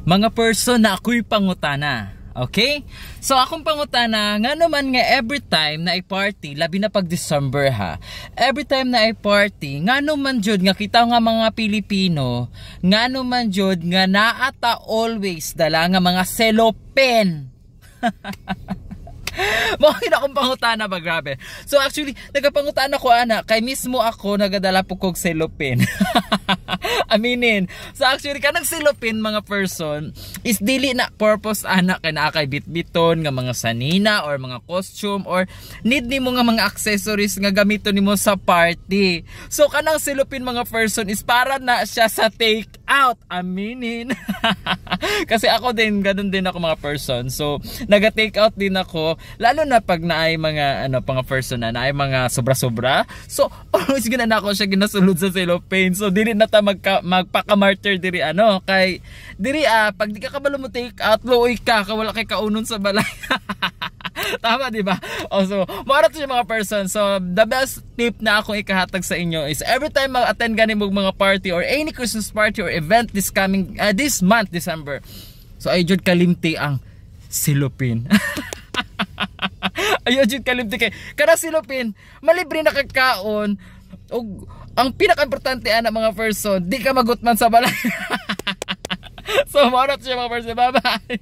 Mga person na ako'y pangutana. Okay? So akong pangutana, nga naman nga every time na i-party, labi na pag December ha, every time na i-party, nga naman jud nga kita nga mga Pilipino, nga naman jud nga naata always dala nga mga cellophane. Bakit akong pangutana ba, grabe. So actually, nagapangutana ko ana, kay mismo ako nagadala po kog cellophane. Aminin. So actually, kanang cellophane mga person is dili na purpose ana kay naa kay bitbiton nga mga sanina or mga costume or need nimo nga mga accessories nga gamiton nimo sa party. So kanang cellophane mga person is para na siya sa take out. Aminin. Kasi ako din, ganun din ako mga person. So naga-take out din ako. Lalo na pag naay mga mga person na naay mga sobra-sobra. So always gina na ako siya ginasulod sa cellophane. So dili na ta magpaka-martyr diri kay diri pag di ka kabalo mo take out, luoy ka wala kay kaunon sa balay. Tama, di ba? So mara to siya mga person. So the best tip na akong ikahatag sa inyo is every time mag-attend gani mo mga party or any Christmas party or event this month December. So ay jud kalimti ang cellophane. Ayun jud kalimti kay kada cellophane malibre na kagkaon ug ang pinaka-importante ana mga person, di ka magutman sa balay. So mara to siya mga person. Bye bye.